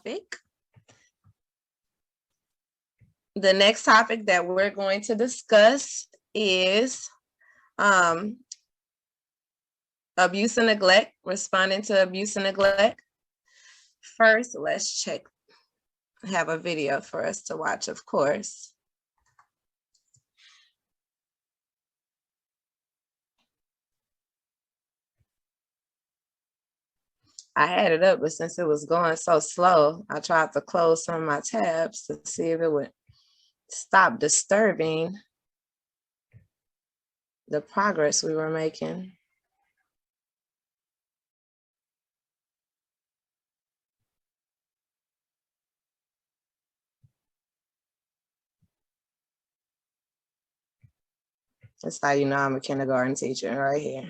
topic. The next topic that we're going to discuss is abuse and neglect, responding to abuse and neglect. First, let's check. I have a video for us to watch, of course. I had it up, but since it was going so slow, I tried to close some of my tabs to see if it would stop disturbing the progress we were making. That's how you know I'm a kindergarten teacher right here.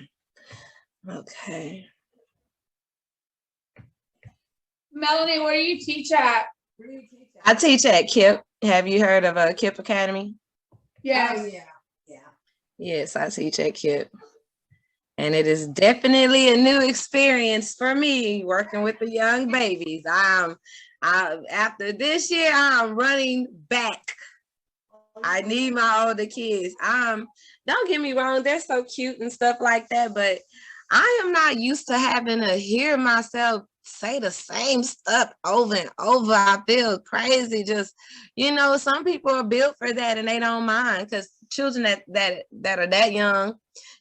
Okay. Melanie, where do you teach at? I teach at KIPP. Have you heard of a KIPP Academy? Yes. Oh, yeah. Yes, I teach at KIPP. And it is definitely a new experience for me working with the young babies. After this year, I'm running back. I need my older kids. Don't get me wrong, they're so cute and stuff like that, but I am not used to having to hear myself say the same stuff over and over. I feel crazy. Just, some people are built for that and they don't mind, because children that are that young,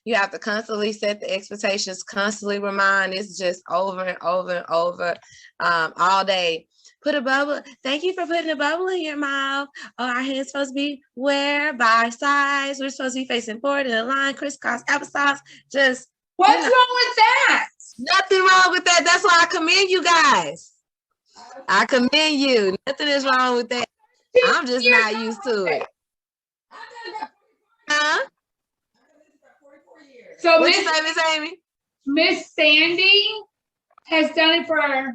you have to constantly set the expectations, constantly remind. It's just over and over and over all day. Put a bubble. Thank you for putting a bubble in your mouth. Oh, our hands supposed to be where? By sides. We're supposed to be facing forward in a line, crisscross, applesauce. Just what's wrong with that? Nothing wrong with that. That's why I commend you guys. I commend you. Nothing is wrong with that. I'm just not used to it. Huh? So what you say, Miss Amy? Miss Sandy has done it for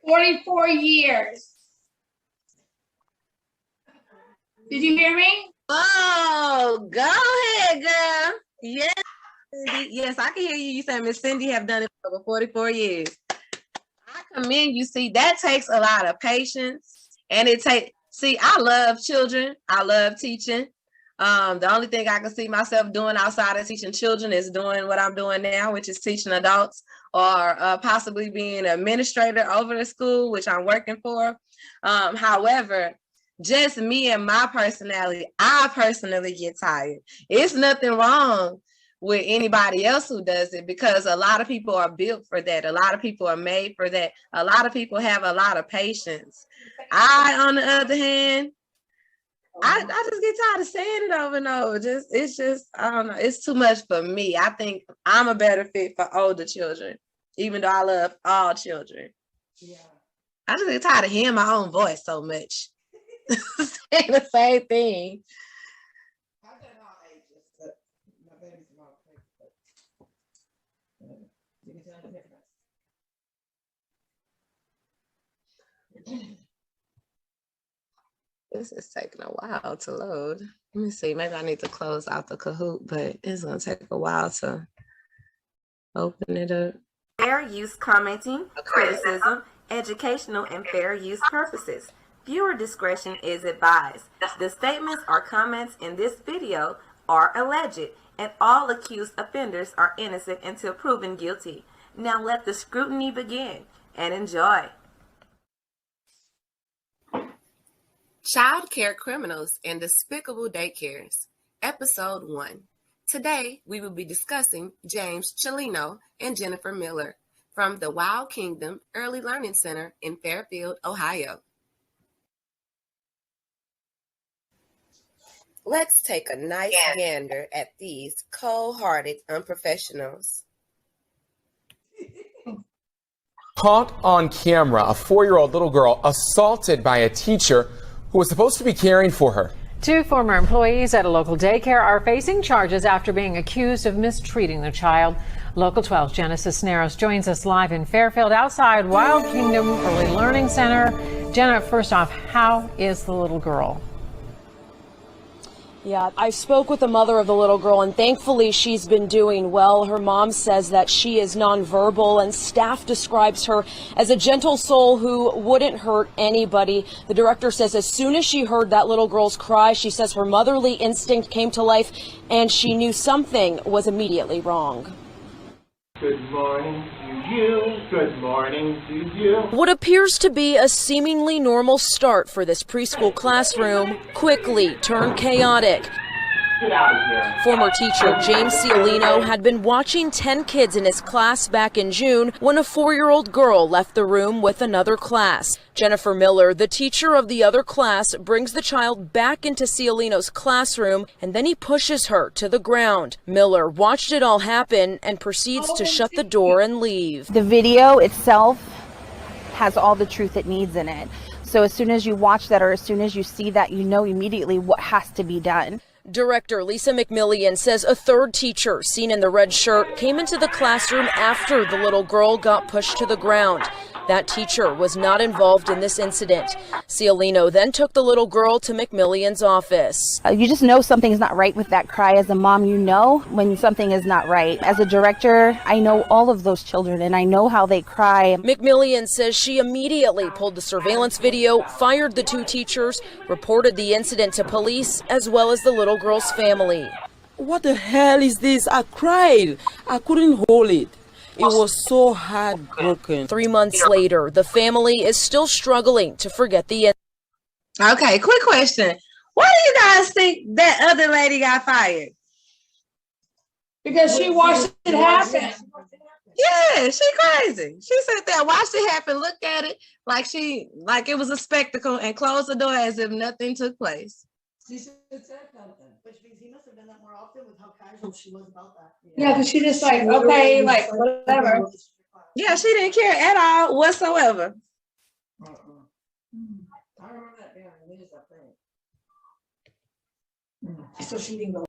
44 years. Did you hear me? Oh, go ahead, girl. Yes. Yes, I can hear you. You said Miss Cindy have done it for over 44 years. I commend you. See, that takes a lot of patience. And I love children. I love teaching. The only thing I can see myself doing outside of teaching children is doing what I'm doing now, which is teaching adults, or possibly being an administrator over the school, which I'm working for. However, just me and my personality, I personally get tired. It's nothing wrong with anybody else who does it, because a lot of people are built for that. A lot of people are made for that. A lot of people have a lot of patience. I, on the other hand, I just get tired of saying it over and over. I don't know. It's too much for me. I think I'm a better fit for older children, even though I love all children. Yeah. I just get tired of hearing my own voice so much. Saying the same thing. I've done all ages, but my baby's not you can tell the difference. This is taking a while to load. Let me see. Maybe I need to close out the Kahoot, but it's going to take a while to open it up. Fair use commenting, criticism, educational, and fair use purposes. Viewer discretion is advised. The statements or comments in this video are alleged, and all accused offenders are innocent until proven guilty. Now let the scrutiny begin, and enjoy. Childcare Criminals and Despicable Daycares, Episode 1. Today, we will be discussing James Chelino and Jennifer Miller from the Wild Kingdom Early Learning Center in Fairfield, Ohio. Let's take a nice gander at these cold-hearted unprofessionals. Caught on camera, a 4-year-old little girl assaulted by a teacher who was supposed to be caring for her. 2 former employees at a local daycare are facing charges after being accused of mistreating the child. Local 12's Jenna Cisneros joins us live in Fairfield outside Wild Kingdom Early Learning Center. Jenna, first off, how is the little girl? Yeah, I spoke with the mother of the little girl, and thankfully she's been doing well. Her mom says that she is nonverbal, and staff describes her as a gentle soul who wouldn't hurt anybody. The director says as soon as she heard that little girl's cry, she says her motherly instinct came to life, and she knew something was immediately wrong. Good morning to you. Good morning to you. What appears to be a seemingly normal start for this preschool classroom quickly turned chaotic. Get out of here. Former teacher James Cialino had been watching 10 kids in his class back in June when a 4-year-old girl left the room with another class. Jennifer Miller, the teacher of the other class, brings the child back into Cialino's classroom, and then he pushes her to the ground. Miller watched it all happen and proceeds to shut the door and leave. The video itself has all the truth it needs in it. So as soon as you watch that, or as soon as you see that, you know immediately what has to be done. Director Lisa McMillian says a third teacher, seen in the red shirt, came into the classroom after the little girl got pushed to the ground. That teacher was not involved in this incident. Cialino then took the little girl to McMillian's office. You just know something's not right with that cry. As a mom, you know when something is not right. As a director, I know all of those children and I know how they cry. McMillian says she immediately pulled the surveillance video, fired the 2 teachers, reported the incident to police, as well as the little girl's family. What the hell is this? I cried. I couldn't hold it. It was so heartbroken. 3 months later, the family is still struggling to forget the incident. Okay, quick question. Why do you guys think that other lady got fired? Because she watched it happen. Yeah, she crazy. She sat there, watched it happen, looked at it like it was a spectacle, and closed the door as if nothing took place. She should have said something, which means he must have done that more often with how casual she was about that. Yeah, because she just like, okay, like whatever. Yeah, she didn't care at all whatsoever. I remember that being on the news, I think. So she didn't go.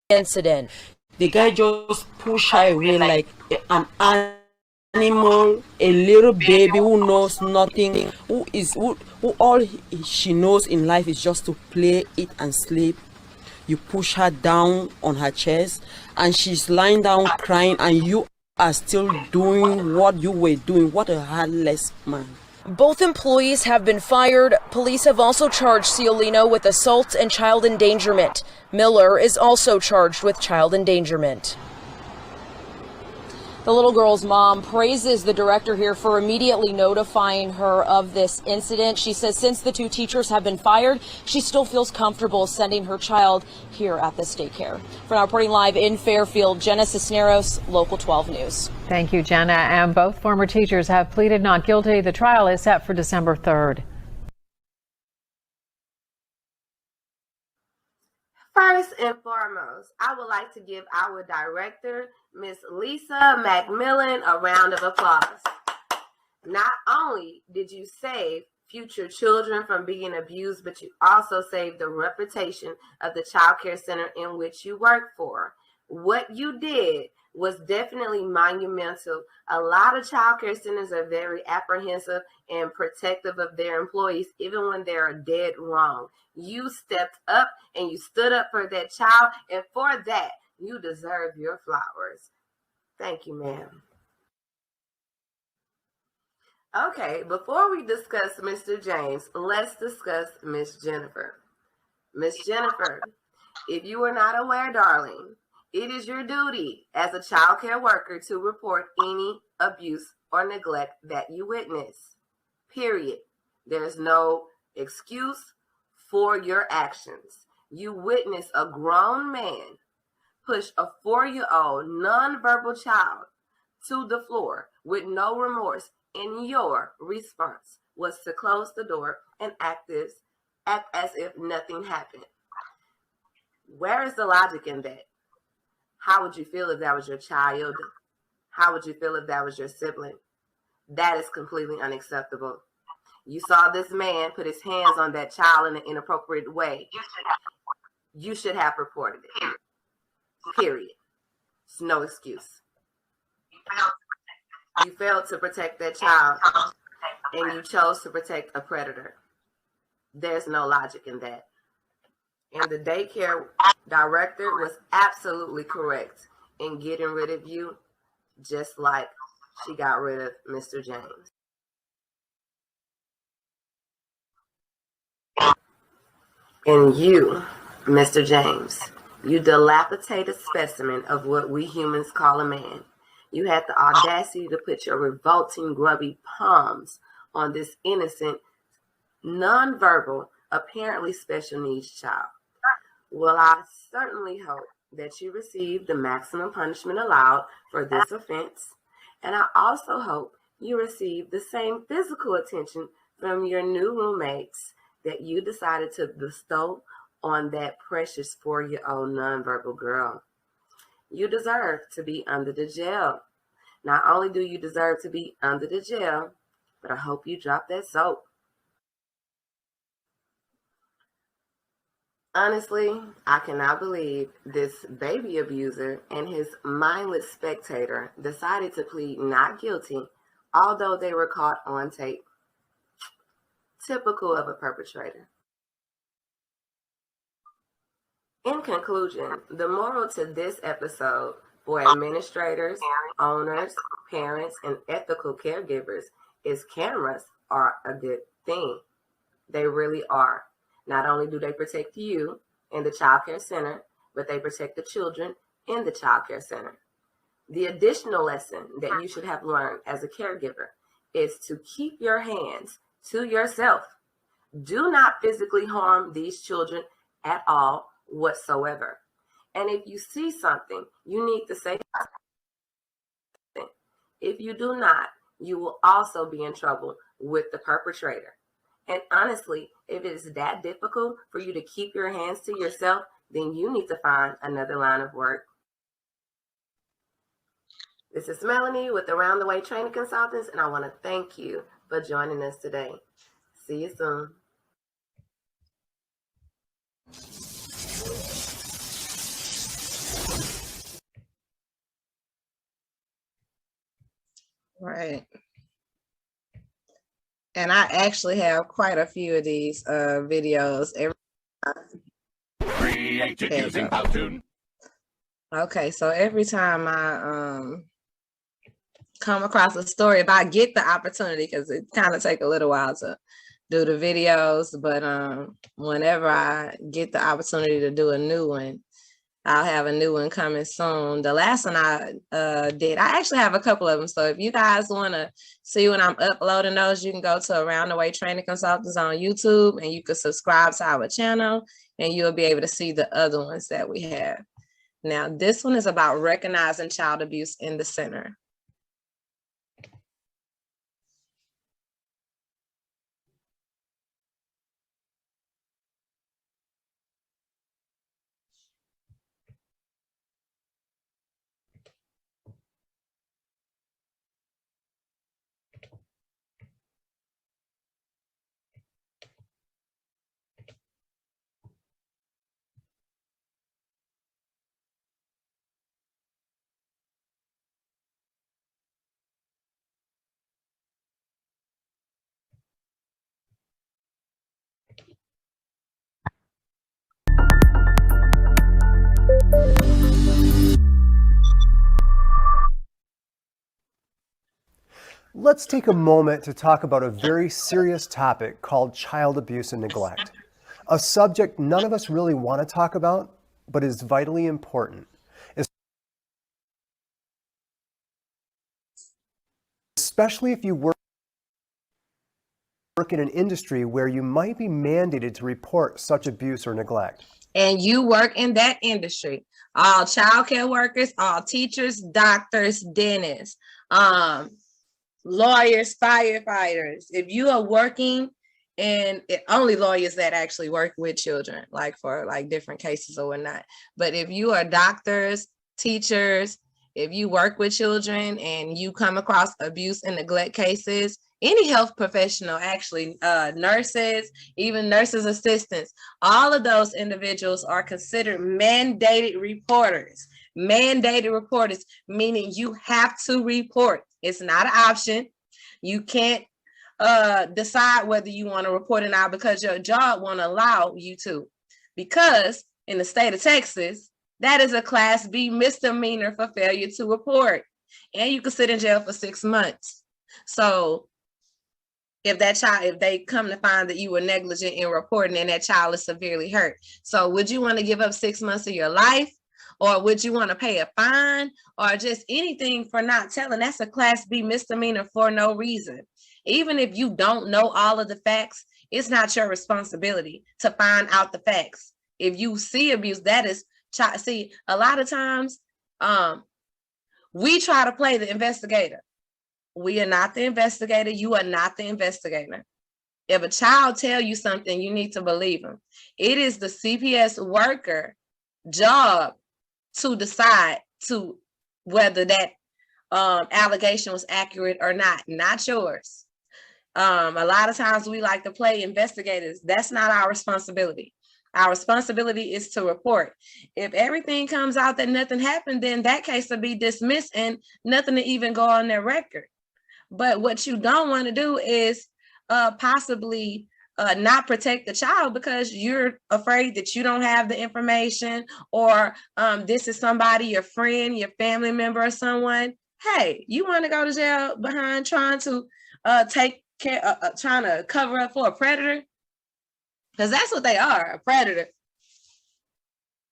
Incident. The guy just pushed her away like an animal, a little baby who knows nothing, who all she knows in life is just to play, eat and sleep. You push her down on her chest and she's lying down crying, and you are still doing what you were doing. What a heartless man. Both employees have been fired. Police have also charged Cialino with assault and child endangerment. Miller is also charged with child endangerment. The little girl's mom praises the director here for immediately notifying her of this incident. She says since the 2 teachers have been fired, she still feels comfortable sending her child here at this daycare. For now, reporting live in Fairfield, Jenna Cisneros, Local 12 News. Thank you, Jenna. And both former teachers have pleaded not guilty. The trial is set for December 3rd. First and foremost, I would like to give our director, Miss Lisa McMillan, a round of applause. Not only did you save future children from being abused, but you also saved the reputation of the child care center in which you work for. What you did was definitely monumental. A lot of child care centers are very apprehensive and protective of their employees, even when they're dead wrong. You stepped up and you stood up for that child, and for that, you deserve your flowers. Thank you, ma'am. Okay, before we discuss Mr. James, let's discuss Miss Jennifer. Miss Jennifer, if you are not aware, darling, it is your duty as a child care worker to report any abuse or neglect that you witness. Period. There's no excuse for your actions. You witness a grown man push a 4-year-old nonverbal child to the floor with no remorse, and your response was to close the door and act as if nothing happened. Where is the logic in that? How would you feel if that was your child? How would you feel if that was your sibling? That is completely unacceptable. You saw this man put his hands on that child in an inappropriate way. You should have reported it. Period. It's no excuse. You failed to protect that child, and you chose to protect a predator. There's no logic in that. And the daycare director was absolutely correct in getting rid of you, just like she got rid of Mr. James. And you, Mr. James, you dilapidated specimen of what we humans call a man. You had the audacity to put your revolting, grubby palms on this innocent, nonverbal, apparently special needs child. Well, I certainly hope that you receive the maximum punishment allowed for this offense, and I also hope you receive the same physical attention from your new roommates that you decided to bestow on that precious 4-year-old nonverbal girl. You deserve to be under the jail. Not only do you deserve to be under the jail, but I hope you drop that soap. Honestly, I cannot believe this baby abuser and his mindless spectator decided to plead not guilty, although they were caught on tape. Typical of a perpetrator. In conclusion, the moral to this episode for administrators, owners, parents, and ethical caregivers is cameras are a good thing. They really are. Not only do they protect you in the childcare center, but they protect the children in the childcare center. The additional lesson that you should have learned as a caregiver is to keep your hands to yourself. Do not physically harm these children at all whatsoever. And if you see something, you need to say something. If you do not, you will also be in trouble with the perpetrator. And honestly, if it is that difficult for you to keep your hands to yourself, then you need to find another line of work. This is Melanie with Around the Way Training Consultants, and I want to thank you for joining us today. See you soon. Right. And I actually have quite a few of these videos. Created using Powtoon. Okay, so every time I come across a story, if I get the opportunity, because it kind of take a little while to do the videos, but whenever I get the opportunity to do a new one, I'll have a new one coming soon. The last one I did, I actually have a couple of them. So if you guys want to see when I'm uploading those, you can go to Around the Way Training Consultants on YouTube, and you can subscribe to our channel, and you'll be able to see the other ones that we have. Now, this one is about recognizing child abuse in the center. Let's take a moment to talk about a very serious topic called child abuse and neglect. A subject none of us really want to talk about, but is vitally important. Especially if you work in an industry where you might be mandated to report such abuse or neglect. And you work in that industry. All childcare workers, all teachers, doctors, dentists, lawyers, firefighters. If you are working, and only lawyers that actually work with children, like for like different cases or whatnot. But if you are doctors, teachers, if you work with children and you come across abuse and neglect cases, any health professional, actually, nurses, even nurses assistants, all of those individuals are considered mandated reporters. Mandated reporters, meaning you have to report. It's not an option. You can't decide whether you want to report or not because your job won't allow you to. because in the state of Texas, that is a Class B misdemeanor for failure to report. And you can sit in jail for 6 months. So if they come to find that you were negligent in reporting and that child is severely hurt. So would you want to give up 6 months of your life? Or would you want to pay a fine or just anything for not telling? That's a Class B misdemeanor for no reason. Even if you don't know all of the facts, it's not your responsibility to find out the facts. If you see abuse, that is, see, a lot of times we try to play the investigator. We are not the investigator. You are not the investigator. If a child tells you something, you need to believe them. It is the CPS worker job to decide to whether that allegation was accurate or not yours. A lot of times we like to play investigators. That's not our responsibility. Our responsibility is to report. If everything comes out that nothing happened, then that case will be dismissed and nothing to even go on their record. But what you don't want to do is possibly not protect the child because you're afraid that you don't have the information, or this is somebody, your friend, your family member, or someone. Hey, you want to go to jail behind trying to take care, trying to cover up for a predator? Because that's what they are, a predator.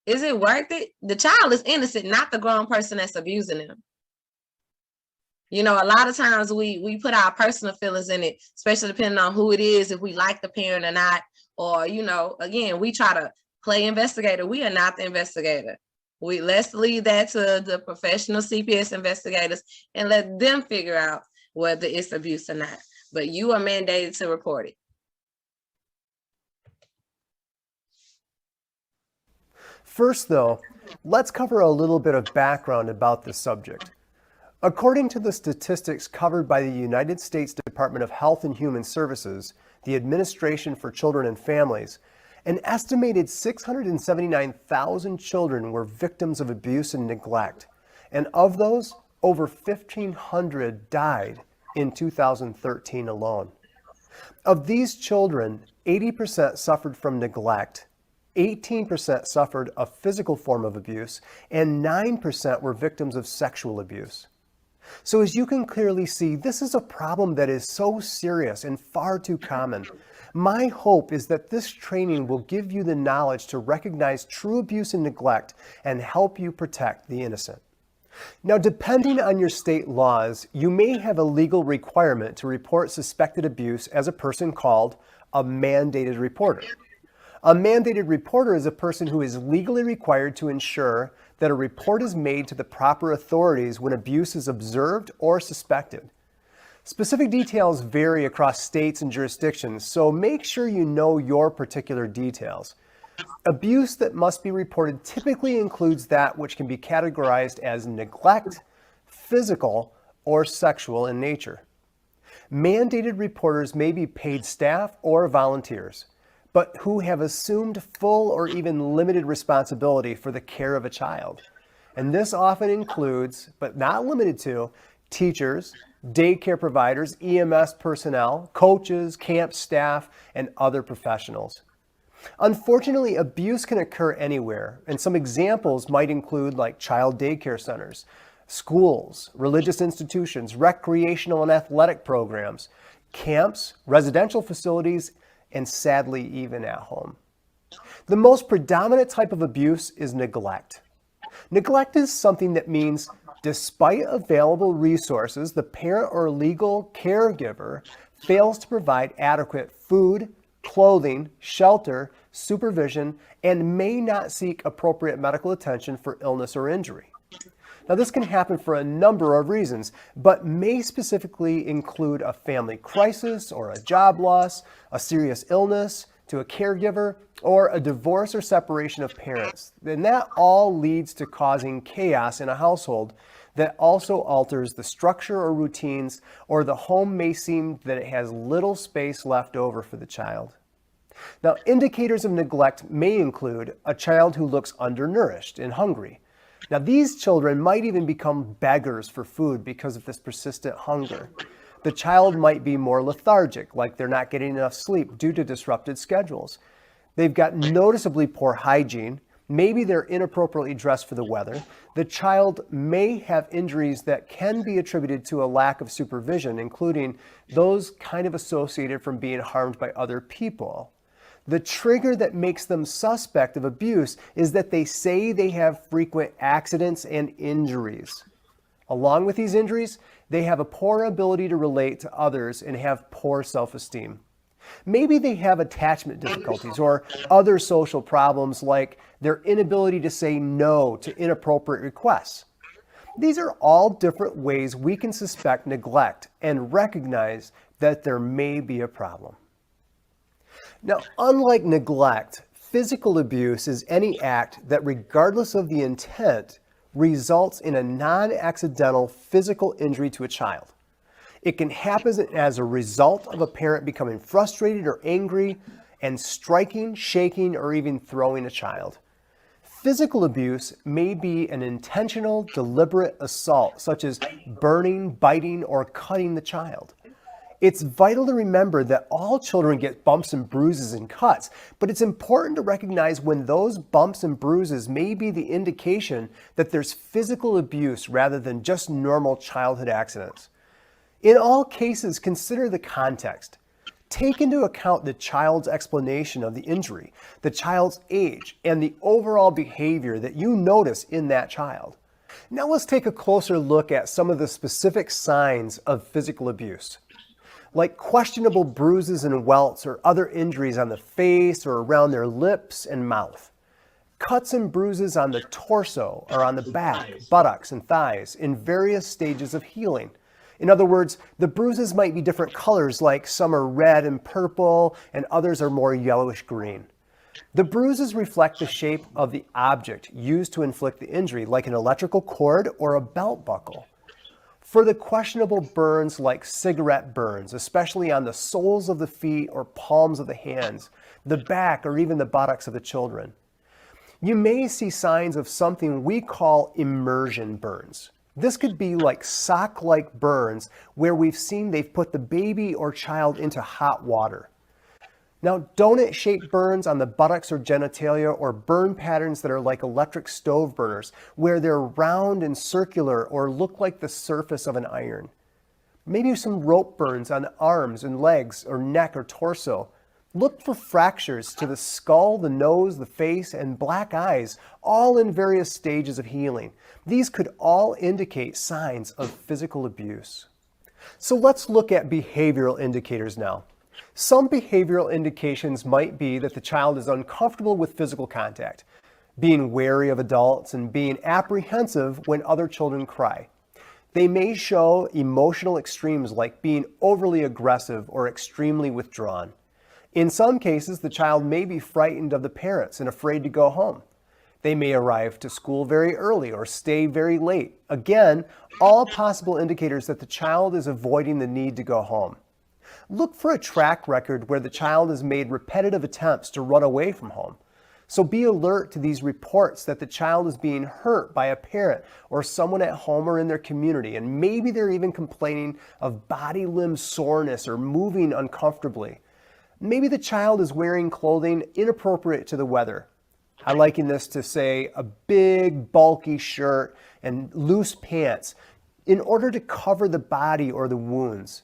Is it worth it? The child is innocent, not the grown person that's abusing them. You know, a lot of times we put our personal feelings in it, especially depending on who it is, if we like the parent or not, or, you know, again, we try to play investigator. We are not the investigator. Let's leave that to the professional CPS investigators and let them figure out whether it's abuse or not. But you are mandated to report it. First, though, let's cover a little bit of background about this subject. According to the statistics covered by the United States Department of Health and Human Services, the Administration for Children and Families, an estimated 679,000 children were victims of abuse and neglect. And of those, over 1,500 died in 2013 alone. Of these children, 80% suffered from neglect, 18% suffered a physical form of abuse, and 9% were victims of sexual abuse. So as you can clearly see, this is a problem that is so serious and far too common. My hope is that this training will give you the knowledge to recognize true abuse and neglect and help you protect the innocent. Now, depending on your state laws, you may have a legal requirement to report suspected abuse as a person called a mandated reporter. A mandated reporter is a person who is legally required to ensure that a report is made to the proper authorities when abuse is observed or suspected. Specific details vary across states and jurisdictions, so make sure you know your particular details. Abuse that must be reported typically includes that which can be categorized as neglect, physical, or sexual in nature. Mandated reporters may be paid staff or volunteers, but who have assumed full or even limited responsibility for the care of a child. And this often includes, but not limited to, teachers, daycare providers, EMS personnel, coaches, camp staff, and other professionals. Unfortunately, abuse can occur anywhere, and some examples might include like child daycare centers, schools, religious institutions, recreational and athletic programs, camps, residential facilities, and sadly, even at home. The most predominant type of abuse is neglect. Neglect is something that means despite available resources, the parent or legal caregiver fails to provide adequate food, clothing, shelter, supervision, and may not seek appropriate medical attention for illness or injury. Now, this can happen for a number of reasons, but may specifically include a family crisis or a job loss, a serious illness to a caregiver, or a divorce or separation of parents. And that all leads to causing chaos in a household that also alters the structure or routines, or the home may seem that it has little space left over for the child. Now, indicators of neglect may include a child who looks undernourished and hungry. Now, these children might even become beggars for food because of this persistent hunger. The child might be more lethargic, like they're not getting enough sleep due to disrupted schedules. They've got noticeably poor hygiene. Maybe they're inappropriately dressed for the weather. The child may have injuries that can be attributed to a lack of supervision, including those kind of associated from being harmed by other people. The trigger that makes them suspect of abuse is that they say they have frequent accidents and injuries. Along with these injuries, they have a poor ability to relate to others and have poor self-esteem. Maybe they have attachment difficulties or other social problems like their inability to say no to inappropriate requests. These are all different ways we can suspect neglect and recognize that there may be a problem. Now, unlike neglect, physical abuse is any act that, regardless of the intent, results in a non-accidental physical injury to a child. It can happen as a result of a parent becoming frustrated or angry and striking, shaking, or even throwing a child. Physical abuse may be an intentional, deliberate assault, such as burning, biting, or cutting the child. It's vital to remember that all children get bumps and bruises and cuts, but it's important to recognize when those bumps and bruises may be the indication that there's physical abuse rather than just normal childhood accidents. In all cases, consider the context. Take into account the child's explanation of the injury, the child's age, and the overall behavior that you notice in that child. Now let's take a closer look at some of the specific signs of physical abuse, like questionable bruises and welts or other injuries on the face or around their lips and mouth. Cuts and bruises on the torso or on the back, buttocks, and thighs in various stages of healing. In other words, the bruises might be different colors, like some are red and purple and others are more yellowish green. The bruises reflect the shape of the object used to inflict the injury, like an electrical cord or a belt buckle. For the questionable burns like cigarette burns, especially on the soles of the feet or palms of the hands, the back, or even the buttocks of the children, you may see signs of something we call immersion burns. This could be like sock-like burns where we've seen they've put the baby or child into hot water. Now, donut-shaped burns on the buttocks or genitalia, or burn patterns that are like electric stove burners, where they're round and circular or look like the surface of an iron. Maybe some rope burns on arms and legs or neck or torso. Look for fractures to the skull, the nose, the face, and black eyes, all in various stages of healing. These could all indicate signs of physical abuse. So let's look at behavioral indicators now. Some behavioral indications might be that the child is uncomfortable with physical contact, being wary of adults, and being apprehensive when other children cry. They may show emotional extremes like being overly aggressive or extremely withdrawn. In some cases, the child may be frightened of the parents and afraid to go home. They may arrive to school very early or stay very late. Again, all possible indicators that the child is avoiding the need to go home. Look for a track record where the child has made repetitive attempts to run away from home. So be alert to these reports that the child is being hurt by a parent or someone at home or in their community, and maybe they're even complaining of body limb soreness or moving uncomfortably. Maybe the child is wearing clothing inappropriate to the weather. I liken this to, say, a big, bulky shirt and loose pants in order to cover the body or the wounds.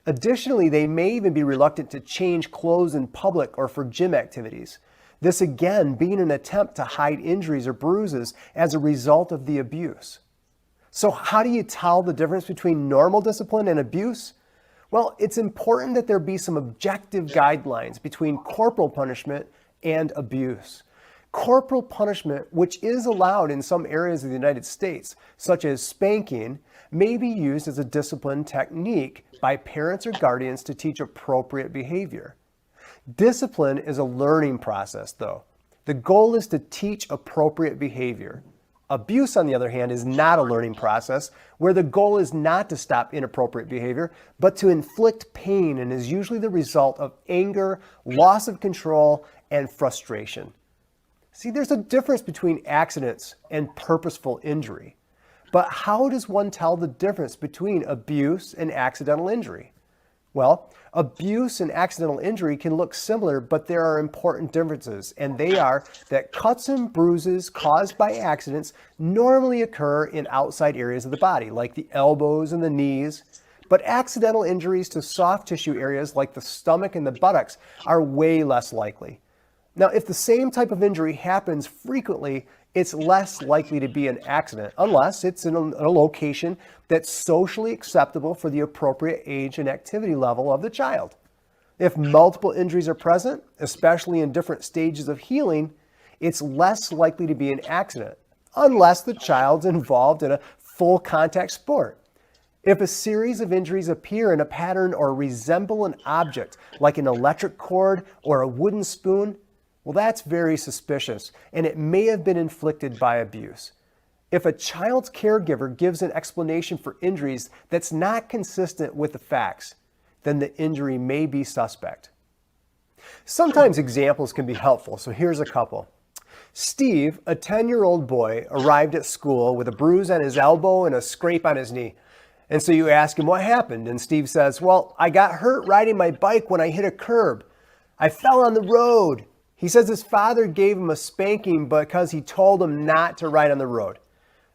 Additionally, they may even be reluctant to change clothes in public or for gym activities. This again being an attempt to hide injuries or bruises as a result of the abuse. So how do you tell the difference between normal discipline and abuse? Well, it's important that there be some objective guidelines between corporal punishment and abuse. Corporal punishment, which is allowed in some areas of the United States, such as spanking, may be used as a discipline technique by parents or guardians to teach appropriate behavior. Discipline is a learning process, though. The goal is to teach appropriate behavior. Abuse, on the other hand, is not a learning process where the goal is not to stop inappropriate behavior, but to inflict pain, and is usually the result of anger, loss of control, and frustration. See, there's a difference between accidents and purposeful injury. But how does one tell the difference between abuse and accidental injury? Well, abuse and accidental injury can look similar, but there are important differences, and they are that cuts and bruises caused by accidents normally occur in outside areas of the body, like the elbows and the knees, but accidental injuries to soft tissue areas like the stomach and the buttocks are way less likely. Now, if the same type of injury happens frequently, it's less likely to be an accident unless it's in a location that's socially acceptable for the appropriate age and activity level of the child. If multiple injuries are present, especially in different stages of healing, it's less likely to be an accident unless the child's involved in a full contact sport. If a series of injuries appear in a pattern or resemble an object like an electric cord or a wooden spoon, well, that's very suspicious, and it may have been inflicted by abuse. If a child's caregiver gives an explanation for injuries that's not consistent with the facts, then the injury may be suspect. Sometimes examples can be helpful, so here's a couple. Steve, a 10-year-old boy, arrived at school with a bruise on his elbow and a scrape on his knee. And so you ask him what happened, and Steve says, "Well, I got hurt riding my bike when I hit a curb. I fell on the road." He says his father gave him a spanking because he told him not to ride on the road.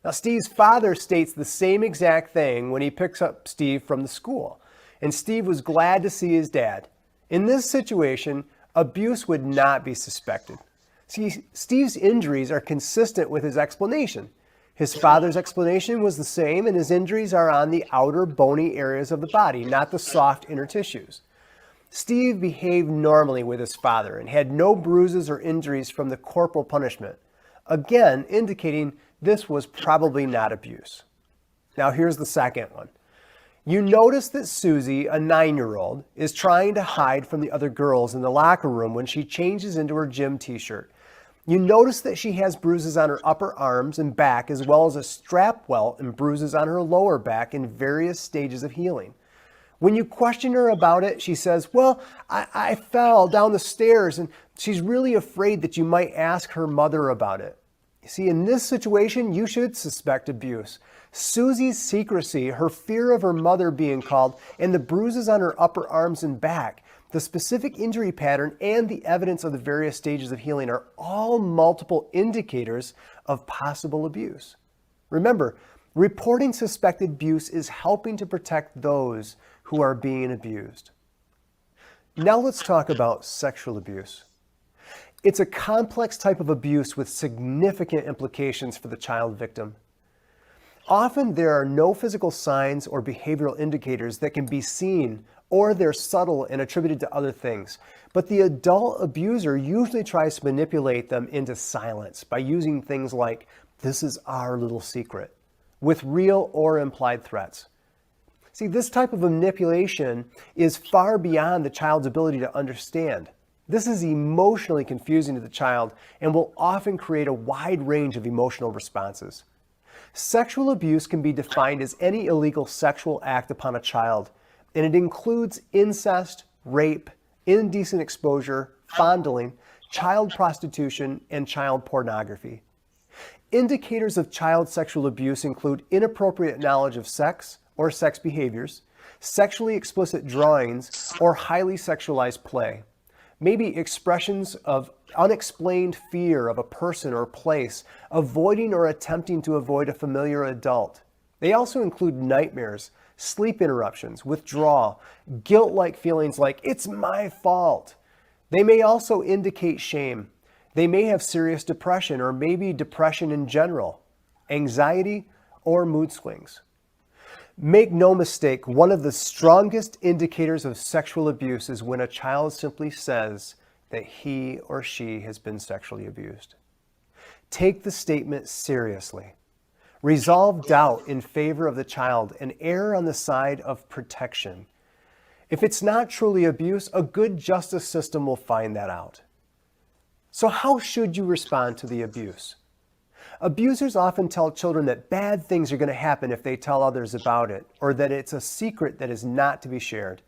Now, Steve's father states the same exact thing when he picks up Steve from the school, and Steve was glad to see his dad. In this situation, abuse would not be suspected. See, Steve's injuries are consistent with his explanation. His father's explanation was the same, and his injuries are on the outer bony areas of the body, not the soft inner tissues. Steve behaved normally with his father and had no bruises or injuries from the corporal punishment, again indicating this was probably not abuse. Now here's the second one. You notice that Susie, a 9-year-old, is trying to hide from the other girls in the locker room when she changes into her gym t-shirt. You notice that she has bruises on her upper arms and back, as well as a strap welt and bruises on her lower back in various stages of healing. When you question her about it, she says, "Well, I fell down the stairs," and she's really afraid that you might ask her mother about it. You see, in this situation, you should suspect abuse. Susie's secrecy, her fear of her mother being called, and the bruises on her upper arms and back, the specific injury pattern, and the evidence of the various stages of healing are all multiple indicators of possible abuse. Remember, reporting suspected abuse is helping to protect those who are being abused. Now let's talk about sexual abuse. It's a complex type of abuse with significant implications for the child victim. Often there are no physical signs or behavioral indicators that can be seen, or they're subtle and attributed to other things. But the adult abuser usually tries to manipulate them into silence by using things like, "This is our little secret," with real or implied threats. See, this type of manipulation is far beyond the child's ability to understand. This is emotionally confusing to the child and will often create a wide range of emotional responses. Sexual abuse can be defined as any illegal sexual act upon a child, and it includes incest, rape, indecent exposure, fondling, child prostitution, and child pornography. Indicators of child sexual abuse include inappropriate knowledge of sex or sex behaviors, sexually explicit drawings, or highly sexualized play. Maybe expressions of unexplained fear of a person or place, avoiding or attempting to avoid a familiar adult. They also include nightmares, sleep interruptions, withdrawal, guilt-like feelings like, "It's my fault." They may also indicate shame. They may have serious depression or maybe depression in general, anxiety, or mood swings. Make no mistake, one of the strongest indicators of sexual abuse is when a child simply says that he or she has been sexually abused. Take the statement seriously. Resolve doubt in favor of the child and err on the side of protection. If it's not truly abuse, a good justice system will find that out. So how should you respond to the abuse? Abusers often tell children that bad things are going to happen if they tell others about it, or that it's a secret that is not to be shared.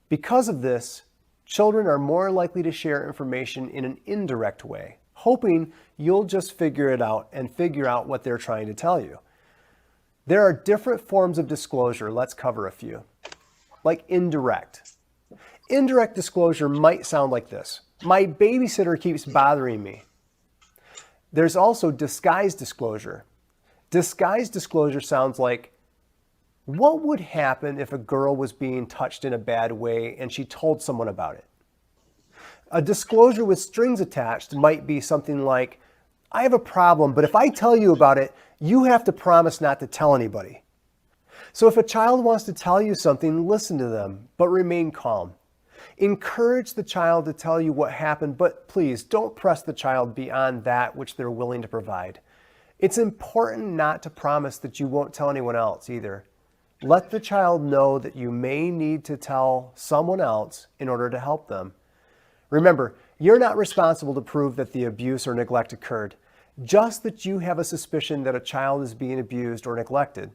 Because of this, children are more likely to share information in an indirect way, hoping you'll just figure it out and figure out what they're trying to tell you. There are different forms of disclosure. Let's cover a few. like indirect. Indirect disclosure might sound like this. My babysitter keeps bothering me. There's also disguised disclosure. Disguised disclosure sounds like, what would happen if a girl was being touched in a bad way and she told someone about it? A disclosure with strings attached might be something like, I have a problem, but if I tell you about it, you have to promise not to tell anybody. So if a child wants to tell you something, listen to them, but remain calm. Encourage the child to tell you what happened, but please don't press the child beyond that which they're willing to provide. It's important not to promise that you won't tell anyone else either. Let the child know that you may need to tell someone else in order to help them. Remember, you're not responsible to prove that the abuse or neglect occurred, just that you have a suspicion that a child is being abused or neglected.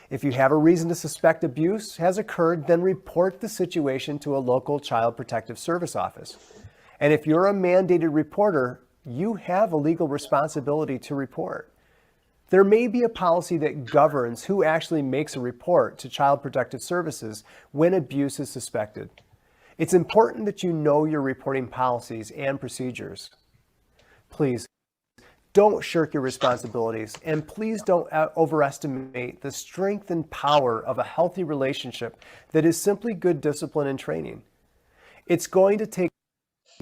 If you have a reason to suspect abuse has occurred, then report the situation to a local Child Protective Service office. And if you're a mandated reporter, you have a legal responsibility to report. There may be a policy that governs who actually makes a report to Child Protective Services when abuse is suspected. It's important that you know your reporting policies and procedures. Please, don't shirk your responsibilities, and please don't overestimate the strength and power of a healthy relationship that is simply good discipline and training. It's going to take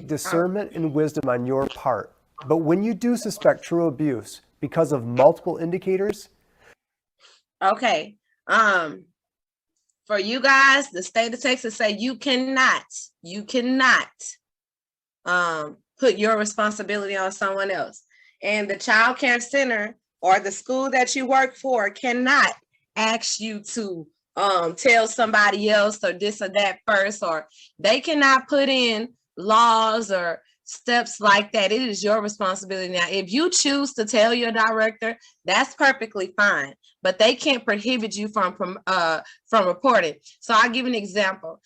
discernment and wisdom on your part, but when you do suspect true abuse because of multiple indicators. Okay, for you guys, the state of Texas say you cannot put your responsibility on someone else. And the child care center or the school that you work for cannot ask you to tell somebody else or this or that first, or they cannot put in laws or steps like that. It is your responsibility. Now, if you choose to tell your director, that's perfectly fine, but they can't prohibit you from reporting. So I'll give an example.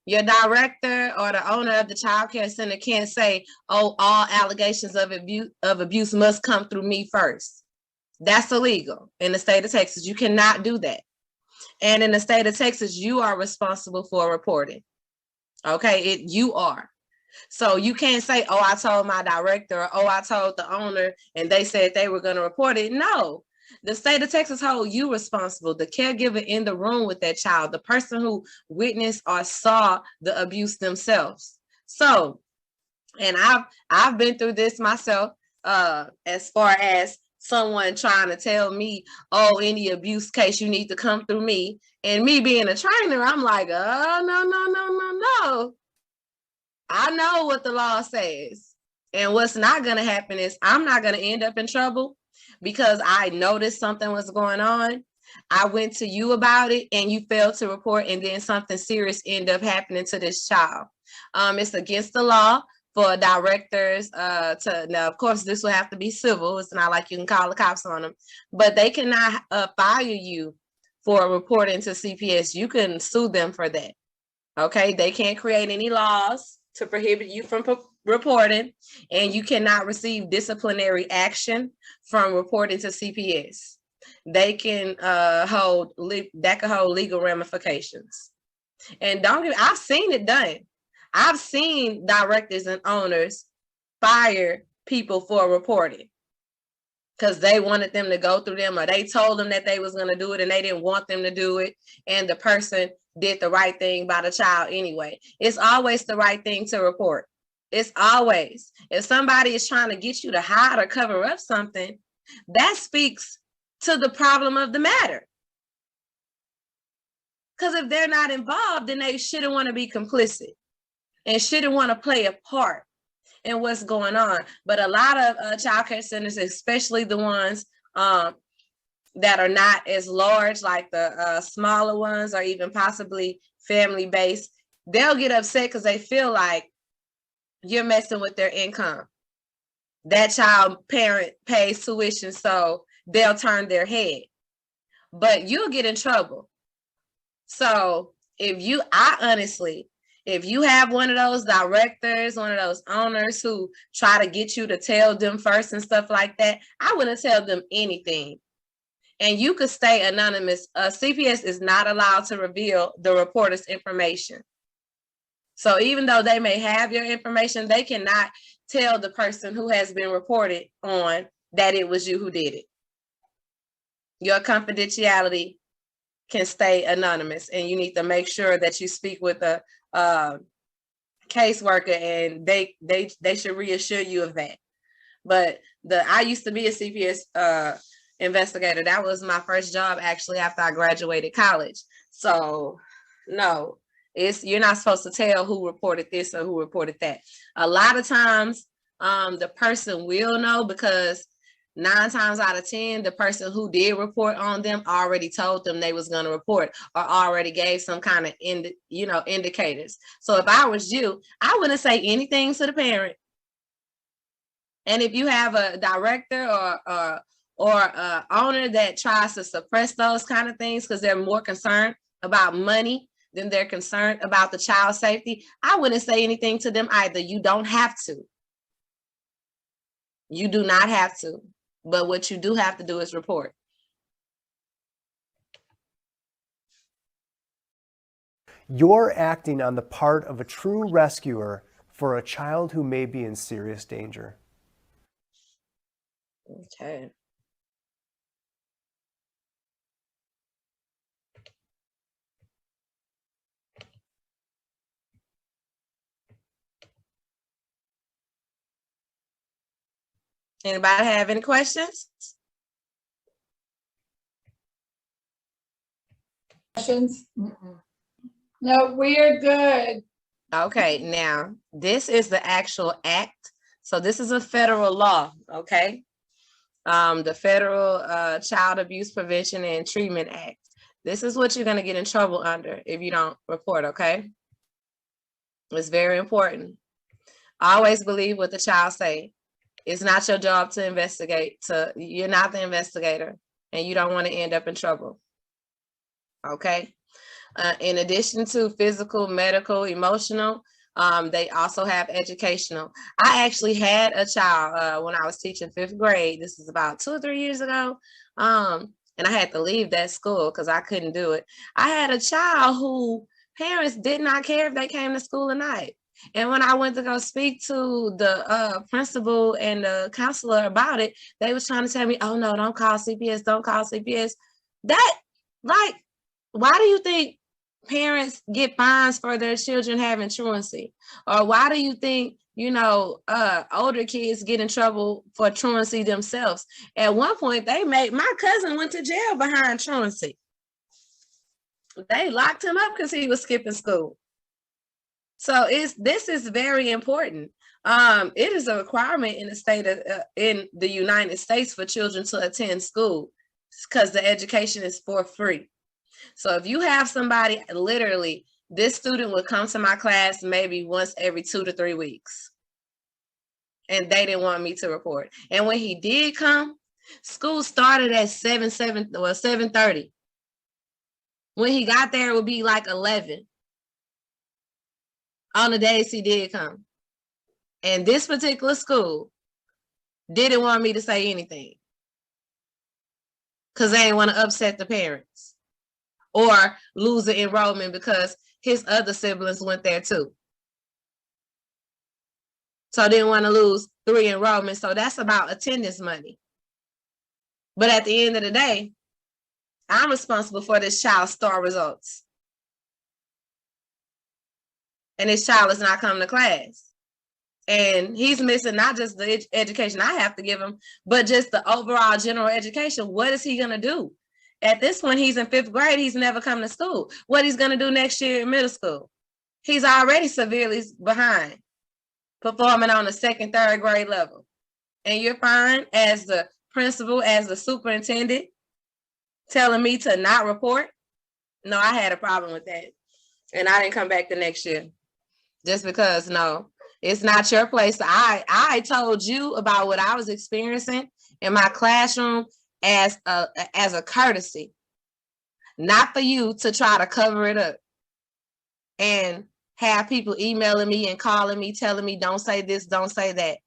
Your director or the owner of the child care center can't say, oh, all allegations of abuse must come through me first. That's illegal in the state of Texas. You cannot do that. And in the state of Texas, you are responsible for reporting. Okay, you are. So you can't say, oh, I told my director, or, oh, I told the owner, and they said they were going to report it. No. The state of Texas holds you responsible, the caregiver in the room with that child, the person who witnessed or saw the abuse themselves. So, and I've been through this myself, as far as someone trying to tell me, oh, any abuse case, you need to come through me. And me being a trainer, I'm like, oh, no. I know what the law says. And what's not going to happen is I'm not going to end up in trouble because I noticed something was going on. I went to you about it and you failed to report, and then something serious ended up happening to this child. It's against the law for directors now, of course, this will have to be civil. It's not like you can call the cops on them, but they cannot fire you for reporting to CPS. You can sue them for that. Okay, they can't create any laws to prohibit you from reporting, and you cannot receive disciplinary action from reporting to CPS. They can hold legal ramifications. And I've seen it done. I've seen directors and owners fire people for reporting because they wanted them to go through them, or they told them that they was going to do it and they didn't want them to do it, and the person did the right thing by the child anyway. It's always the right thing to report. It's always. If somebody is trying to get you to hide or cover up something, that speaks to the problem of the matter. Because if they're not involved, then they shouldn't want to be complicit and shouldn't want to play a part in what's going on. But a lot of child care centers, especially the ones that are not as large, like the smaller ones, or even possibly family-based, they'll get upset because they feel like you're messing with their income. That child parent pays tuition, so they'll turn their head. But you'll get in trouble. So if you have one of those directors, one of those owners who try to get you to tell them first and stuff like that, I wouldn't tell them anything. and you could stay anonymous. CPS is not allowed to reveal the reporter's information. So even though they may have your information, they cannot tell the person who has been reported on that it was you who did it. Your confidentiality can stay anonymous, and you need to make sure that you speak with a caseworker, and they should reassure you of that. But I used to be a CPS investigator. That was my first job actually after I graduated college. So no, you're not supposed to tell who reported this or who reported that. A lot of times the person will know, because 9 times out of 10, the person who did report on them already told them they was going to report, or already gave some kind of indicators. So if I was you, I wouldn't say anything to the parent. And if you have a director or owner that tries to suppress those kind of things because they're more concerned about money than they're concerned about the child's safety, I wouldn't say anything to them either. You don't have to. You do not have to. But what you do have to do is report. You're acting on the part of a true rescuer for a child who may be in serious danger. Okay. Anybody have any questions? Questions? No, we are good. Okay, now this is the actual act. So this is a federal law, okay? The Federal Child Abuse Prevention and Treatment Act. This is what you're going to get in trouble under if you don't report, okay? It's very important. Always believe what the child say. It's not your job to investigate. You're not the investigator, and you don't want to end up in trouble. Okay. In addition to physical, medical, emotional, they also have educational. I actually had a child when I was teaching 5th grade. This is about 2 or 3 years ago. And I had to leave that school because I couldn't do it. I had a child who parents did not care if they came to school or not. And when I went to go speak to the principal and the counselor about it, they was trying to tell me, oh no, don't call CPS, don't call CPS. Why do you think parents get fines for their children having truancy? Or why do you think, older kids get in trouble for truancy themselves? At one point, my cousin went to jail behind truancy. They locked him up because he was skipping school. So this is very important. It is a requirement in the United States for children to attend school because the education is for free. So if you have somebody, literally, this student would come to my class maybe once every 2 to 3 weeks. And they didn't want me to report. And when he did come, school started at 7:30. When he got there, it would be like 11. On the days he did come. And this particular school didn't want me to say anything because they didn't want to upset the parents or lose the enrollment because his other siblings went there too. So they didn't want to lose 3 enrollments. So that's about attendance money. But at the end of the day, I'm responsible for this child's STAR results. And his child is not coming to class. And he's missing not just the education I have to give him, but just the overall general education. What is he going to do? At this point, he's in 5th grade. He's never come to school. What he's going to do next year in middle school? He's already severely behind, performing on the 2nd, 3rd grade level. And you're fine as the principal, as the superintendent, telling me to not report? No, I had a problem with that. And I didn't come back the next year. Just because, no, it's not your place. I told you about what I was experiencing in my classroom as a courtesy, not for you to try to cover it up and have people emailing me and calling me, telling me, don't say this, don't say that.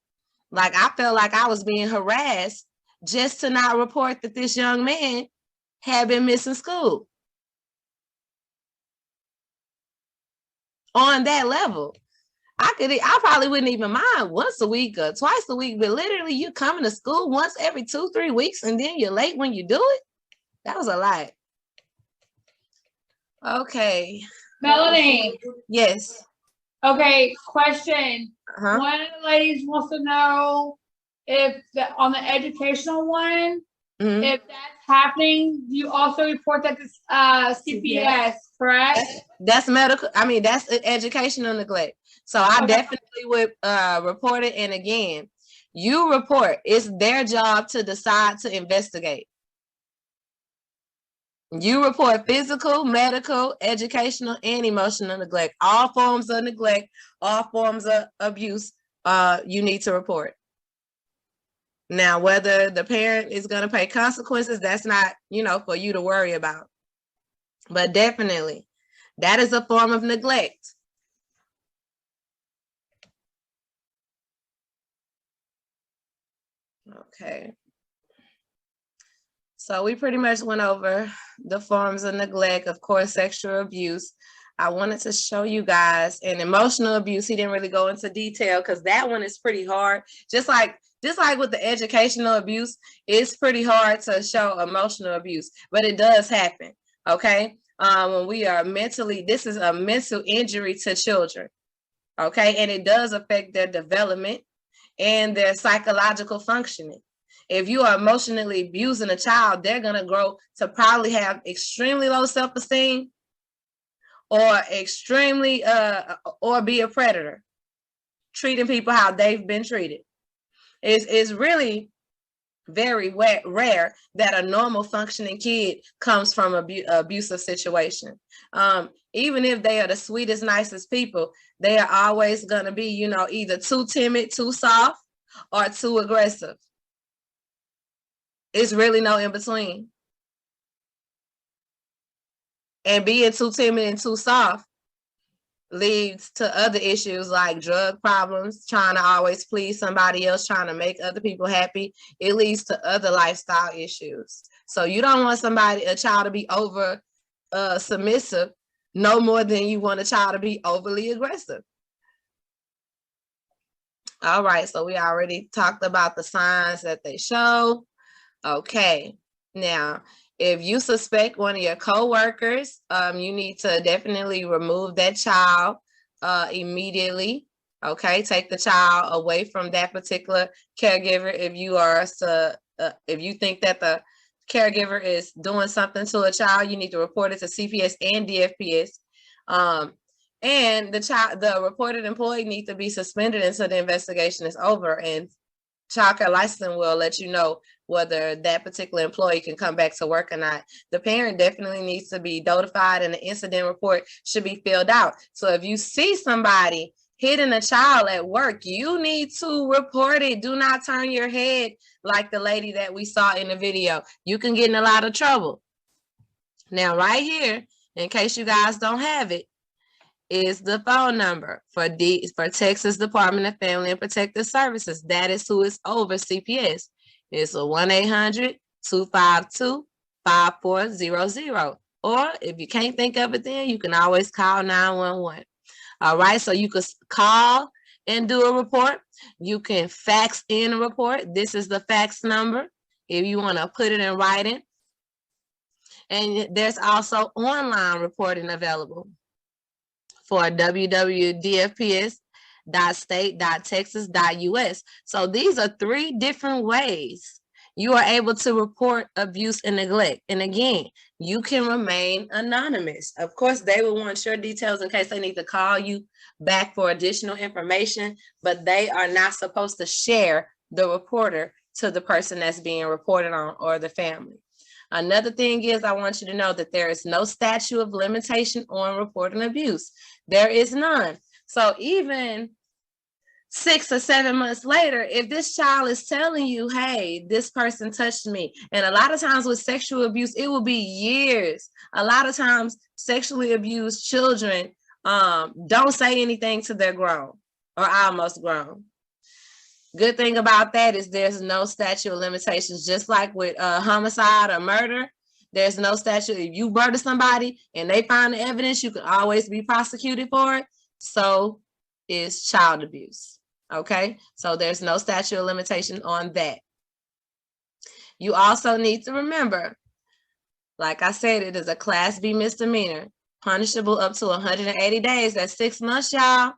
Like, I felt like I was being harassed just to not report that this young man have been missing school. On that level, I probably wouldn't even mind once a week or twice a week, but literally you coming to school once every 2-3 weeks and then you're late when you do it. That was a lot. Okay. Melanie. Yes. Okay, question. One of the ladies wants to know if on the educational one, if that's happening, you also report that to CPS, correct? That's medical. I mean, that's educational neglect. So I definitely would report it. And again, you report. It's their job to decide to investigate. You report physical, medical, educational, and emotional neglect. All forms of neglect, all forms of abuse, you need to report. Now, whether the parent is going to pay consequences, that's not, for you to worry about. But definitely, that is a form of neglect. Okay. So we pretty much went over the forms of neglect, of course, sexual abuse. I wanted to show you guys, and emotional abuse, he didn't really go into detail because that one is pretty hard. Just like with the educational abuse, it's pretty hard to show emotional abuse, but it does happen, okay? When we are this is a mental injury to children, okay? And it does affect their development and their psychological functioning. If you are emotionally abusing a child, they're going to grow to probably have extremely low self-esteem or or be a predator, treating people how they've been treated. It's really very rare that a normal functioning kid comes from an abusive situation. Even if they are the sweetest, nicest people, they are always going to be, either too timid, too soft, or too aggressive. It's really no in between. And being too timid and too soft leads to other issues like drug problems, trying to always please somebody else, trying to make other people happy. It leads to other lifestyle issues. So you don't want a child to be over submissive no more than you want a child to be overly aggressive. All right, so we already talked about the signs that they show. Okay, now, if you suspect one of your co-workers, you need to definitely remove that child immediately. Okay, take the child away from that particular caregiver. If you think that the caregiver is doing something to a child, you need to report it to CPS and DFPS. And the reported employee needs to be suspended until the investigation is over. And Childcare licensing will let you know whether that particular employee can come back to work or not. The parent definitely needs to be notified, and the incident report should be filled out. So if you see somebody hitting a child at work, you need to report it. Do not turn your head like the lady that we saw in the video. You can get in a lot of trouble. Now, right here, in case you guys don't have it, is the phone number for Texas Department of Family and Protective Services. That is who is over CPS. It's a 1-800-252-5400. Or if you can't think of it then, you can always call 911. All right, so you can call and do a report. You can fax in a report. This is the fax number if you want to put it in writing. And there's also online reporting available for www.dfps.state.texas.us. So these are 3 different ways you are able to report abuse and neglect. And again, you can remain anonymous. Of course, they will want your details in case they need to call you back for additional information, but they are not supposed to share the reporter to the person that's being reported on or the family. Another thing is, I want you to know that there is no statute of limitation on reporting abuse. There is none. So even 6 or 7 months later, if this child is telling you, hey, this person touched me, and a lot of times with sexual abuse, it will be years. A lot of times sexually abused children don't say anything till they're grown or almost grown. Good thing about that is there's no statute of limitations. Just like with homicide or murder, There's no statute. If you murder somebody and they find the evidence, you can always be prosecuted for it. So is child abuse. Okay, so there's no statute of limitation on that. You also need to remember, like I said, it is a Class B misdemeanor, punishable up to 180 days. That's 6 months, y'all.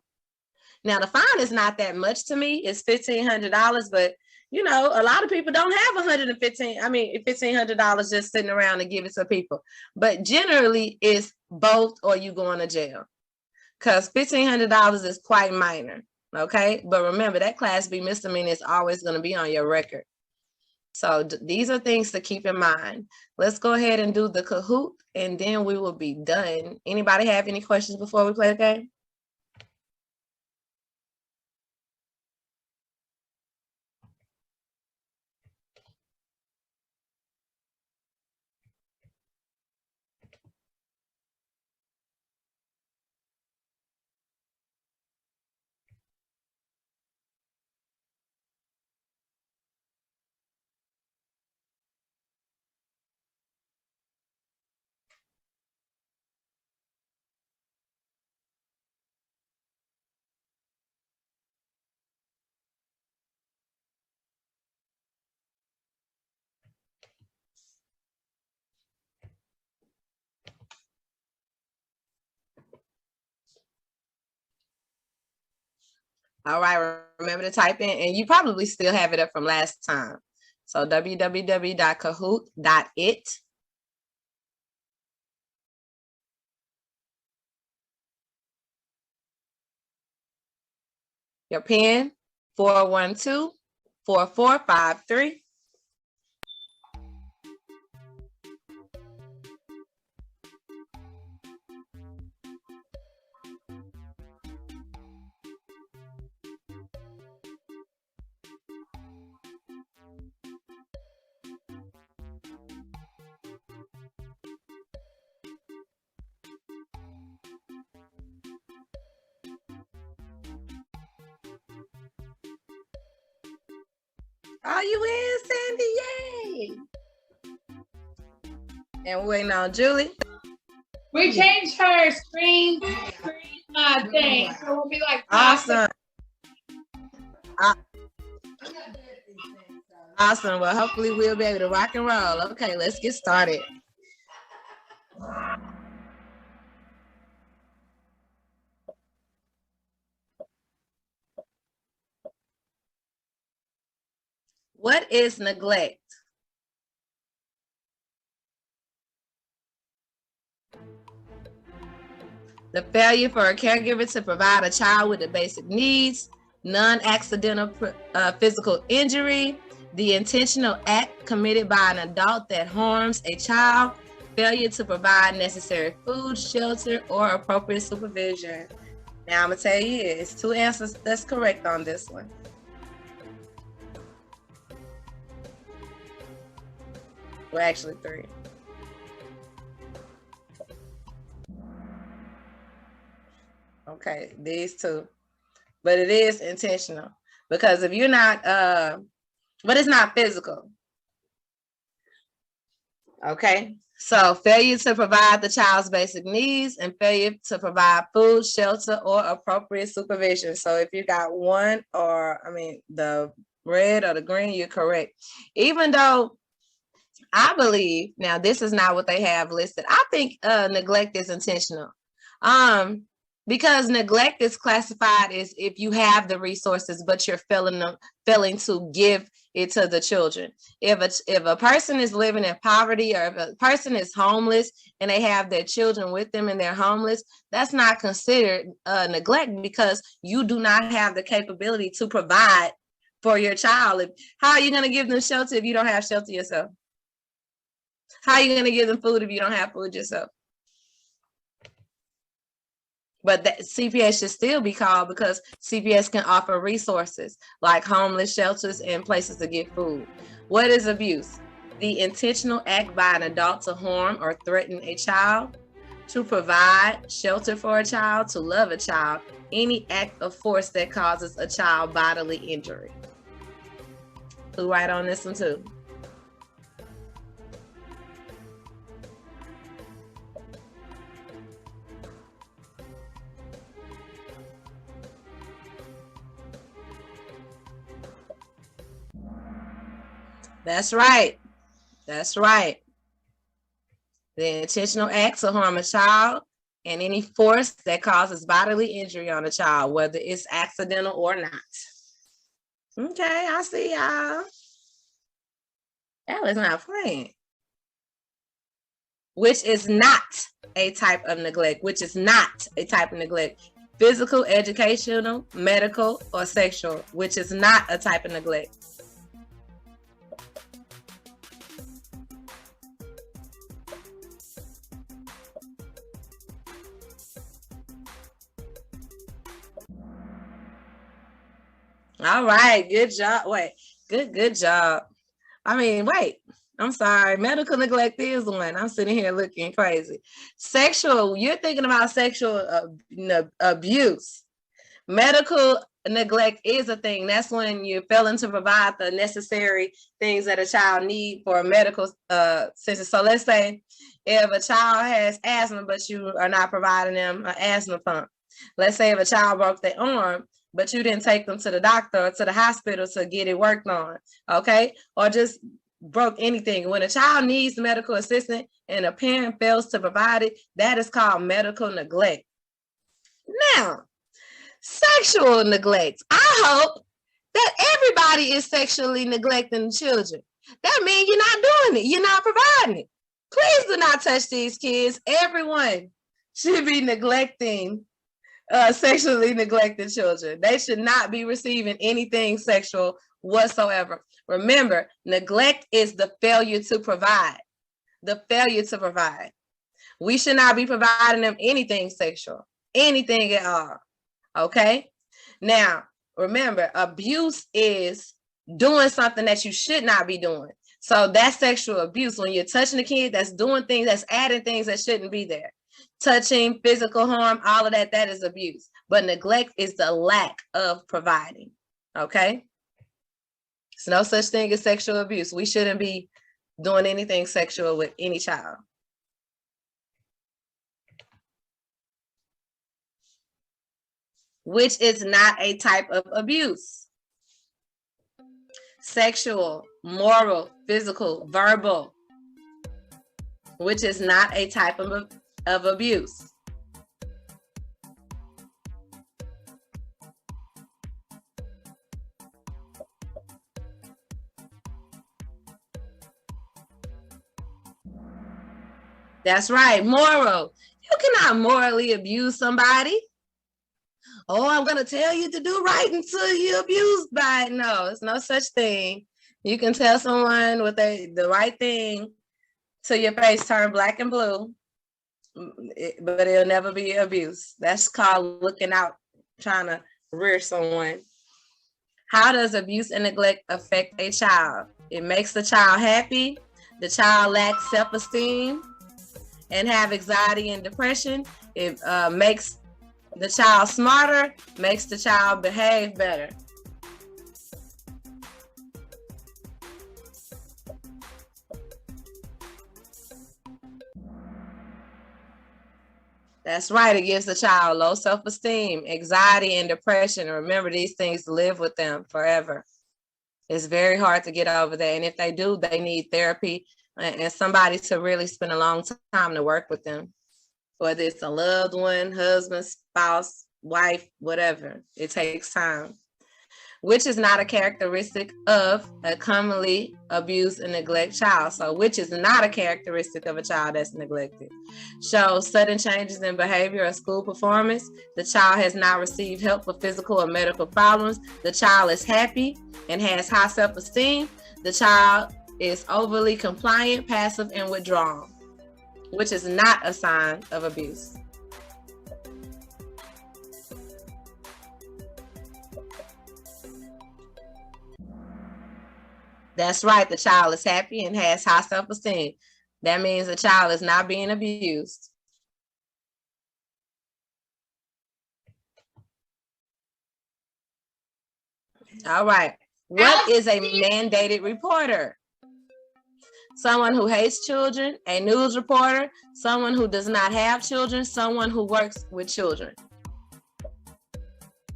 Now, the fine is not that much to me. It's $1,500, but you know, a lot of people don't have $1,500 just sitting around and give it to people. But generally, it's both or you going to jail, because $1,500 is quite minor. Okay, but remember that Class B misdemeanor is always going to be on your record. So these are things to keep in mind. Let's go ahead and do the Kahoot, and then we will be done. Anybody have any questions before we play the game? All right, remember to type in, and you probably still have it up from last time. So www.kahoot.it. Your PIN, 412-4453. Are you in, Sandy? Yay! And we're waiting on Julie. We changed her screen thing, so we'll be like awesome. Awesome. Well, hopefully we'll be able to rock and roll. Okay, let's get started. What is neglect? The failure for a caregiver to provide a child with the basic needs, non-accidental physical injury, the intentional act committed by an adult that harms a child, failure to provide necessary food, shelter, or appropriate supervision. Now I'm gonna tell you, it's 2 answers that's correct on this one. Well, actually 3. Okay, these 2. But it is intentional, because if you're not, but it's not physical. Okay, so failure to provide the child's basic needs and failure to provide food, shelter, or appropriate supervision. So if you got one, or the red or the green, you're correct. Even though I believe, now this is not what they have listed, I think neglect is intentional. Because neglect is classified as if you have the resources, but you're failing to give it to the children. If a person is living in poverty, or if a person is homeless and they have their children with them and they're homeless, that's not considered neglect, because you do not have the capability to provide for your child. How are you going to give them shelter if you don't have shelter yourself? How are you going to give them food if you don't have food yourself? But that CPS should still be called, because CPS can offer resources like homeless shelters and places to get food. What is abuse? The intentional act by an adult to harm or threaten a child, to provide shelter for a child, to love a child, any act of force that causes a child bodily injury. Who right on this one too? That's right. That's right. The intentional acts to harm a child and any force that causes bodily injury on a child, whether it's accidental or not. Okay, I see y'all. Alex not playing. Which is not a type of neglect. Which is not a type of neglect. Physical, educational, medical, or sexual. Which is not a type of neglect. All right, good job. Wait, good job. I mean, wait, I'm sorry. Medical neglect is one. I'm sitting here looking crazy. Sexual, you're thinking about sexual abuse. Medical neglect is a thing. That's when you're failing to provide the necessary things that a child needs for a medical sense. So let's say if a child has asthma, but you are not providing them an asthma pump. Let's say if a child broke their arm, but you didn't take them to the doctor or to the hospital to get it worked on, okay? Or just broke anything. When a child needs medical assistance and a parent fails to provide it, that is called medical neglect. Now, sexual neglect. I hope that everybody is sexually neglecting children. That means you're not doing it. You're not providing it. Please do not touch these kids. Everyone should be neglecting sexually neglected children. They should not be receiving anything sexual whatsoever. Remember, neglect is the failure to provide. The failure to provide. We should not be providing them anything sexual, anything at all. Okay? Now, remember, abuse is doing something that you should not be doing. So that's sexual abuse. When you're touching a kid, that's doing things, that's adding things that shouldn't be there. Touching, physical harm, all of that, that is abuse. But neglect is the lack of providing. Okay? There's no such thing as sexual abuse. We shouldn't be doing anything sexual with any child. Which is not a type of abuse. Sexual, moral, physical, verbal. Which is not a type of abuse. That's right, moral. You cannot morally abuse somebody. Oh, I'm going to tell you to do right until you're abused by it. No, it's no such thing. You can tell someone with the right thing till your face turn black and blue, but it'll never be abuse. That's called looking out, trying to rear someone. How does abuse and neglect affect a child? It makes the child happy. The child lacks self-esteem and have anxiety and depression. It makes the child smarter, makes the child behave better. That's right. It gives the child low self-esteem, anxiety, and depression. And remember, these things live with them forever. It's very hard to get over that. And if they do, they need therapy and somebody to really spend a long time to work with them. Whether it's a loved one, husband, spouse, wife, whatever. It takes time. Which is not a characteristic of a commonly abused and neglected child. So which is not a characteristic of a child that's neglected. Shows sudden changes in behavior or school performance. The child has not received help for physical or medical problems. The child is happy and has high self-esteem. The child is overly compliant, passive, and withdrawn. Which is not a sign of abuse. That's right. The child is happy and has high self-esteem. That means the child is not being abused. All right. What is a mandated reporter? Someone who hates children, a news reporter, someone who does not have children, someone who works with children.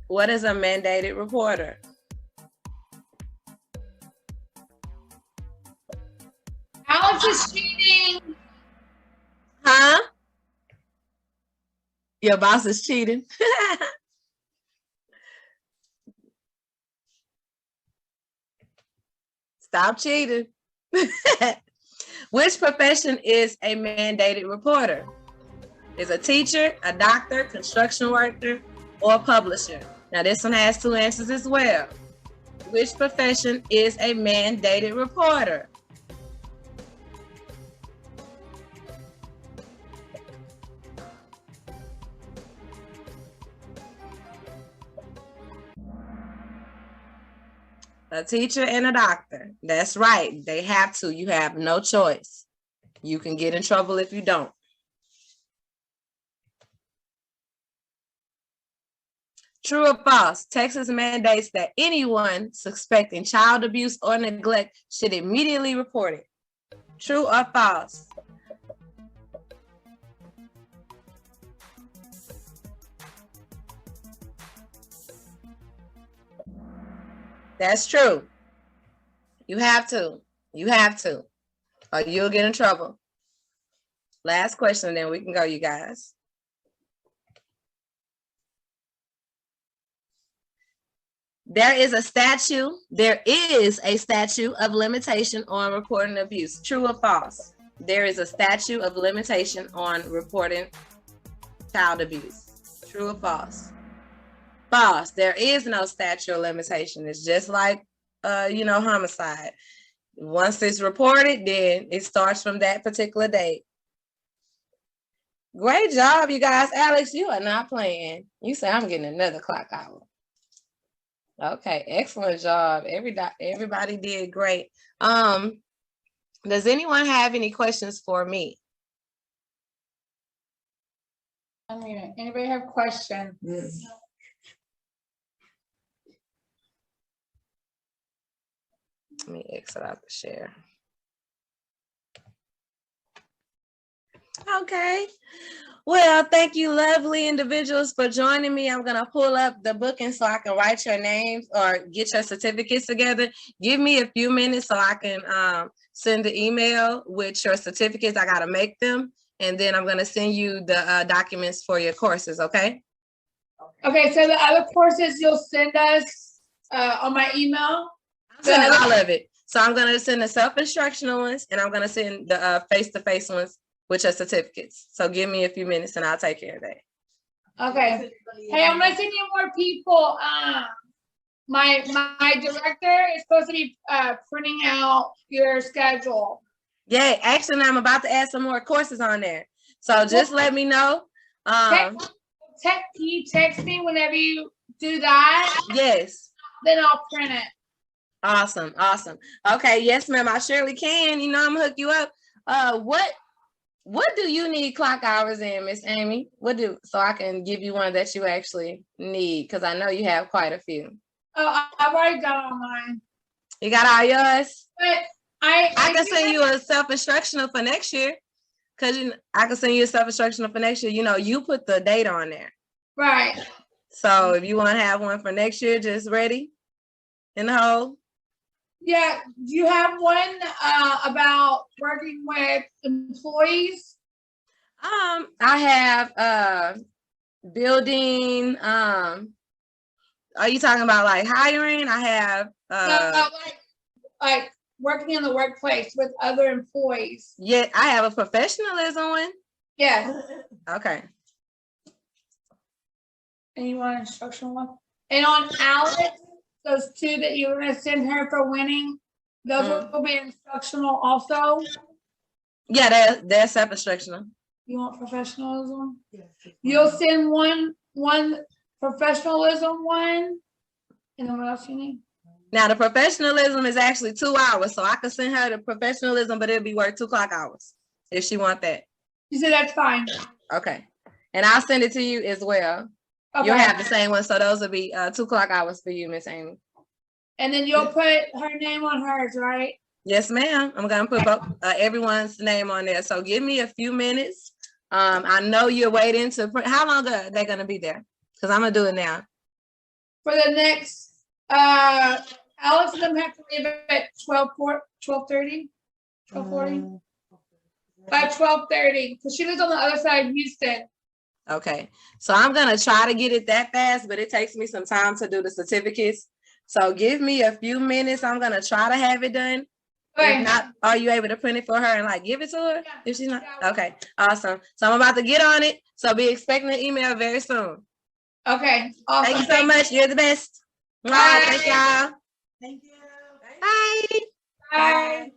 What is a mandated reporter? Alex is cheating. Huh? Your boss is cheating. Stop cheating. Which profession is a mandated reporter? Is a teacher, a doctor, construction worker, or a publisher? Now this one has two answers as well. Which profession is a mandated reporter? A teacher and a doctor. That's right. They have to. You have no choice. You can get in trouble if you don't. True or false? Texas mandates that anyone suspecting child abuse or neglect should immediately report it. True or false? That's true. You have to. You have to. Or you'll get in trouble. Last question, then we can go, you guys. There is a statute of limitation on reporting abuse. True or false? There is a statute of limitation on reporting child abuse. True or false? False. There is no statute of limitation. It's just like, homicide. Once it's reported, then it starts from that particular date. Great job, you guys. Alex, you are not playing. You say I'm getting another clock hour. Okay, excellent job. Everybody did great. Does anyone have any questions for me? Anybody have questions? Let me exit out the share. Okay. Well, thank you, lovely individuals, for joining me. I'm going to pull up the booking so I can write your names or get your certificates together. Give me a few minutes so I can send the email with your certificates. I got to make them. And then I'm going to send you the documents for your courses, okay? Okay, so the other courses you'll send us on my email? I'm sending all of it. So I'm going to send the self-instructional ones, and I'm going to send the face-to-face ones with your certificates. So give me a few minutes and I'll take care of that. Okay. Hey, I'm gonna send you more people. My director is supposed to be printing out your schedule. Yeah, actually I'm about to add some more courses on there. So just let me know. Can you text me whenever you do that? Yes. Then I'll print it. Awesome. Okay, yes, ma'am, I surely can. I'm gonna hook you up. What do you need clock hours in, Miss Amy? So I can give you one that you actually need, because I know you have quite a few. Oh, I've already got all mine. You got all yours? But I can send you a self-instructional for next year, because I can send you a self-instructional for next year. You put the date on there. Right. So if you want to have one for next year, just ready in the hole. Yeah, do you have one about working with employees? I have building. Are you talking about like hiring? I have like working in the workplace with other employees. Yeah, I have a professionalism one. Yeah. Okay. And you want an instructional one? And on Alex, those two that you were going to send her for winning, those will be instructional also? Yeah, they're self-instructional. You want professionalism? Yes. You'll send one professionalism one, and then what else you need? Now, the professionalism is actually 2 hours, so I could send her the professionalism, but it'll be worth 2 clock hours if she want that. You said that's fine. Okay. And I'll send it to you as well. Okay. You'll have the same one, so those will be 2 clock hours for you, Miss Amy. And then you'll put her name on hers, right? Yes, ma'am. I'm gonna put everyone's name on there. So give me a few minutes. I know you're waiting to print. How long are they gonna be there? Because I'm gonna do it now. For the next, Alex and them have to leave at 12:30. 12:40. By 12:30, because she lives on the other side of Houston. Okay, so I'm gonna try to get it that fast, but it takes me some time to do the certificates. So give me a few minutes. I'm gonna try to have it done. Okay. If not, are you able to print it for her and like give it to her? Yeah. If she's not, okay, awesome. So I'm about to get on it. So be expecting an email very soon. Okay, awesome. Thank you so much. You're the best. Bye. Thank y'all. Thank you. Bye. Bye.